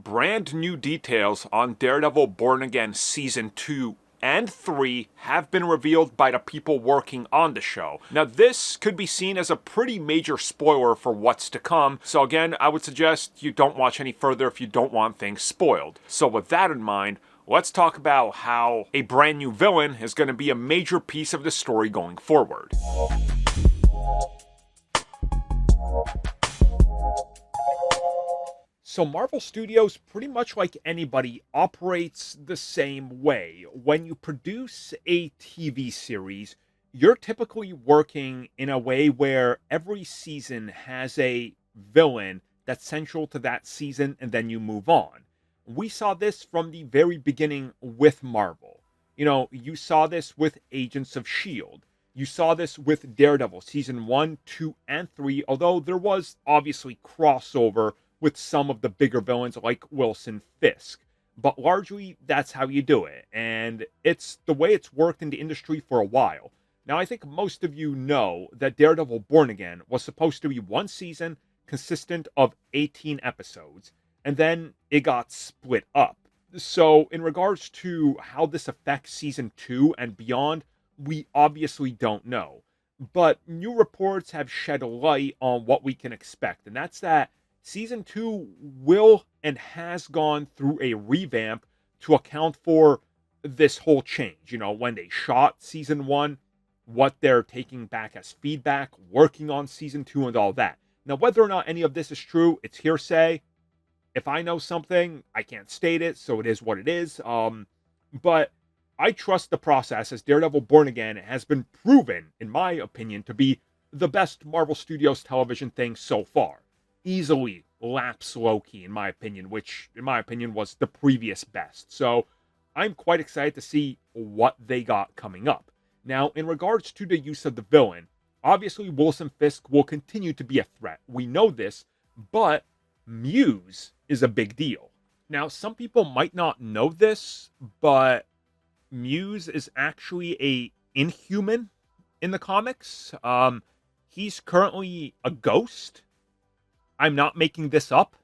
Brand new details on Daredevil Born Again Season 2 and 3 have been revealed by the people working on the show. Now, this could be seen as a pretty major spoiler for what's to come, so again, I would suggest you don't watch any further if you don't want things spoiled. So with that in mind, let's talk about how a brand new villain is going to be a major piece of the story going forward. So Marvel Studios, pretty much like anybody, operates the same way. When you produce a TV series, you're typically working in a way where every season has a villain that's central to that season, and then you move on. We saw this from the very beginning with Marvel. You saw this with Agents of S.H.I.E.L.D. You saw this with Daredevil, Season 1, 2, and 3, although there was obviously crossover with some of the bigger villains like Wilson Fisk. But largely, that's how you do it. And it's the way it's worked in the industry for a while. Now, I think most of you know that Daredevil Born Again was supposed to be one season consistent of 18 episodes. And then it got split up. So, in regards to how this affects Season 2 and beyond, we obviously don't know. But new reports have shed a light on what we can expect. And that's that Season 2 will and has gone through a revamp to account for this whole change. When they shot Season 1, what they're taking back as feedback, working on Season 2, and all that. Now, whether or not any of this is true, it's hearsay. If I know something, I can't state it, so it is what it is. But I trust the process, as Daredevil Born Again has been proven, in my opinion, to be the best Marvel Studios television thing so far. Easily laps Loki, in my opinion, which, in my opinion, was the previous best. So I'm quite excited to see what they got coming up. Now, in regards to the use of the villain, obviously Wilson Fisk will continue to be a threat. We know this, but Muse is a big deal. Now, some people might not know this, but Muse is actually a Inhuman in the comics. He's currently a ghost. I'm not making this up.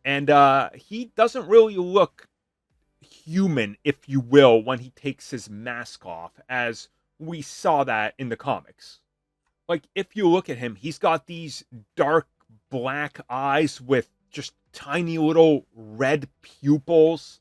And he doesn't really look human, if you will, when he takes his mask off, as we saw that in the comics. Like, if you look at him, he's got these dark black eyes with just tiny little red pupils.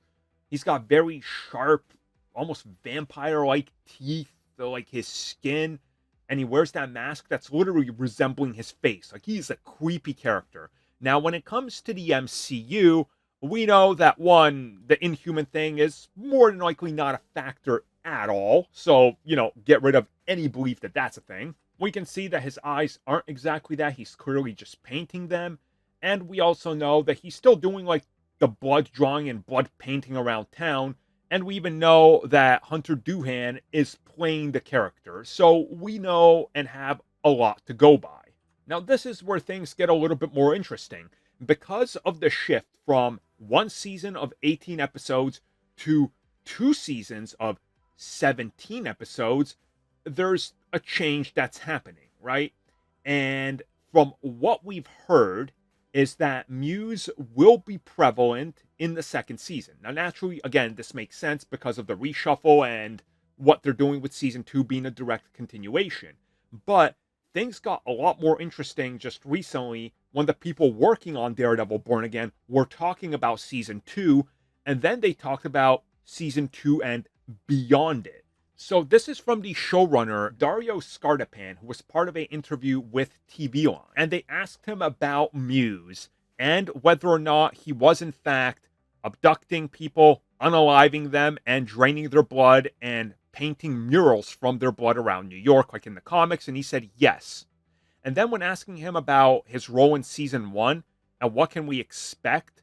He's got very sharp, almost vampire-like teeth, like his skin. And he wears that mask that's literally resembling his face. Like, he's a creepy character. Now, when it comes to the MCU, we know that, one, the Inhuman thing is more than likely not a factor at all. So, get rid of any belief that that's a thing. We can see that his eyes aren't exactly that. He's clearly just painting them. And we also know that he's still doing, like, the blood drawing and blood painting around town. And we even know that Hunter Doohan is playing the character. So we know and have a lot to go by. Now, this is where things get a little bit more interesting. Because of the shift from one season of 18 episodes to 2 seasons of 17 episodes, there's a change that's happening, right? And from what we've heard is that Muse will be prevalent in the second season. Now, naturally, again, this makes sense because of the reshuffle and what they're doing with Season 2 being a direct continuation. But things got a lot more interesting just recently when the people working on Daredevil Born Again were talking about Season 2, and then they talked about Season 2 and beyond it. So this is from the showrunner, Dario Scartapan, who was part of an interview with TV Line. And they asked him about Muse and whether or not he was in fact abducting people, unaliving them, and draining their blood and painting murals from their blood around New York, like in the comics. And he said yes. And then when asking him about his role in Season 1 and what can we expect,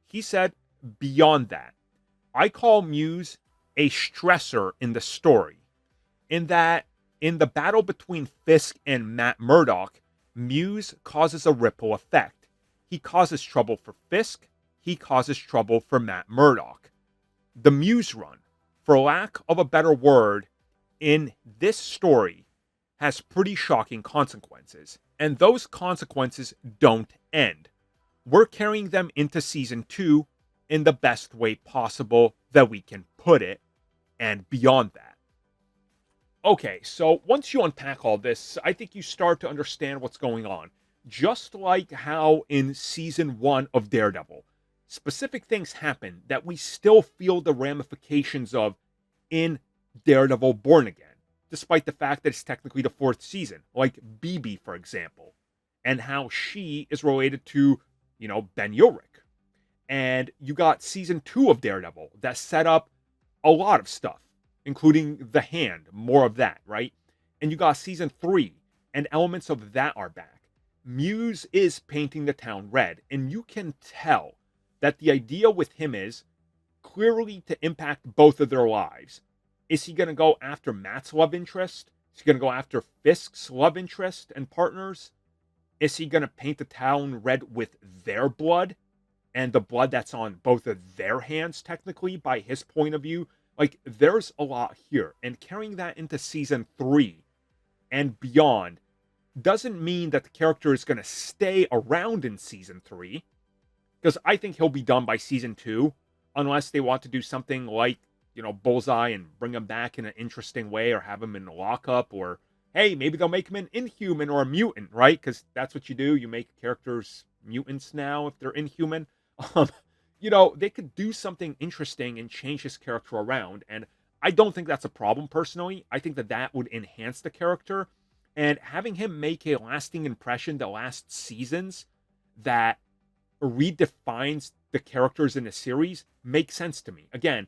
he said, beyond that, I call Muse a stressor in the story, in that in the battle between Fisk and Matt Murdock, Muse causes a ripple effect. He causes trouble for Fisk, he causes trouble for Matt Murdock. The Muse run, for lack of a better word, in this story has pretty shocking consequences, and those consequences don't end. We're carrying them into Season 2 in the best way possible that we can put it, and beyond that. Okay, so once you unpack all this, I think you start to understand what's going on. Just like how in season 1 of Daredevil, specific things happen that we still feel the ramifications of in Daredevil Born Again, despite the fact that it's technically the 4th season, like BB, for example, and how she is related to, Ben Urich. And you got season 2 of Daredevil that set up a lot of stuff, including the hand, more of that, right? And you got season 3, and elements of that are back. Muse is painting the town red, and you can tell that the idea with him is clearly to impact both of their lives. Is he going to go after Matt's love interest? Is he going to go after Fisk's love interest and partners? Is he going to paint the town red with their blood? And the blood that's on both of their hands, technically, by his point of view. Like, there's a lot here. And carrying that into season 3 and beyond doesn't mean that the character is going to stay around in season 3. Because I think he'll be done by season 2. Unless they want to do something like, Bullseye and bring him back in an interesting way, or have him in a lockup, or, hey, maybe they'll make him an Inhuman or a mutant, right? Because that's what you do. You make characters mutants now if they're Inhuman. They could do something interesting and change his character around. And I don't think that's a problem, personally. I think that would enhance the character. And having him make a lasting impression the last seasons that redefines the characters in the series makes sense to me. Again,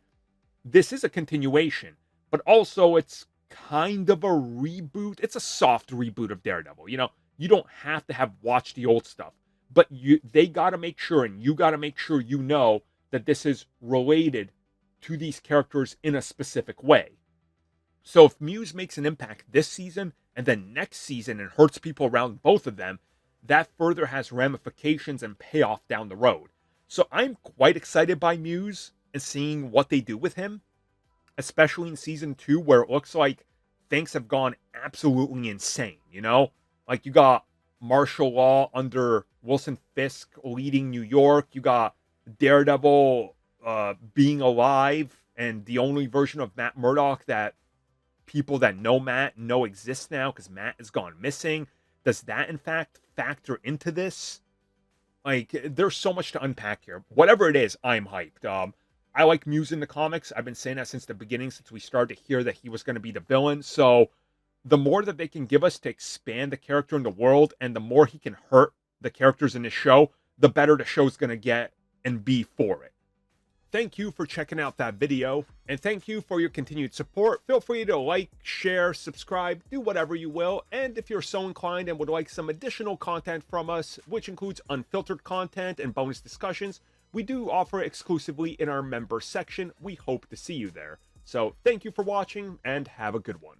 this is a continuation, but also it's kind of a reboot. It's a soft reboot of Daredevil. You don't have to have watched the old stuff, but they got to make sure, and you got to make sure that this is related to these characters in a specific way. So if Muse makes an impact this season and then next season and hurts people around both of them, that further has ramifications and payoff down the road. So I'm quite excited by Muse and seeing what they do with him, especially in season 2, where it looks like things have gone absolutely insane, Like, you got martial law under Wilson Fisk leading New York. You got Daredevil being alive, and the only version of Matt Murdock that people that know Matt know exists now, because Matt has gone missing. Does that, in fact, factor into this? Like, there's so much to unpack here. Whatever it is, I'm hyped. I like Muse in the comics. I've been saying that since the beginning, since we started to hear that he was going to be the villain. So the more that they can give us to expand the character in the world, and the more he can hurt the characters in this show, the better the show's going to get and be for it. Thank you for checking out that video, and thank you for your continued support. Feel free to like, share, subscribe, do whatever you will. And if you're so inclined and would like some additional content from us, which includes unfiltered content and bonus discussions, we do offer it exclusively in our member section. We hope to see you there. So thank you for watching, and have a good one.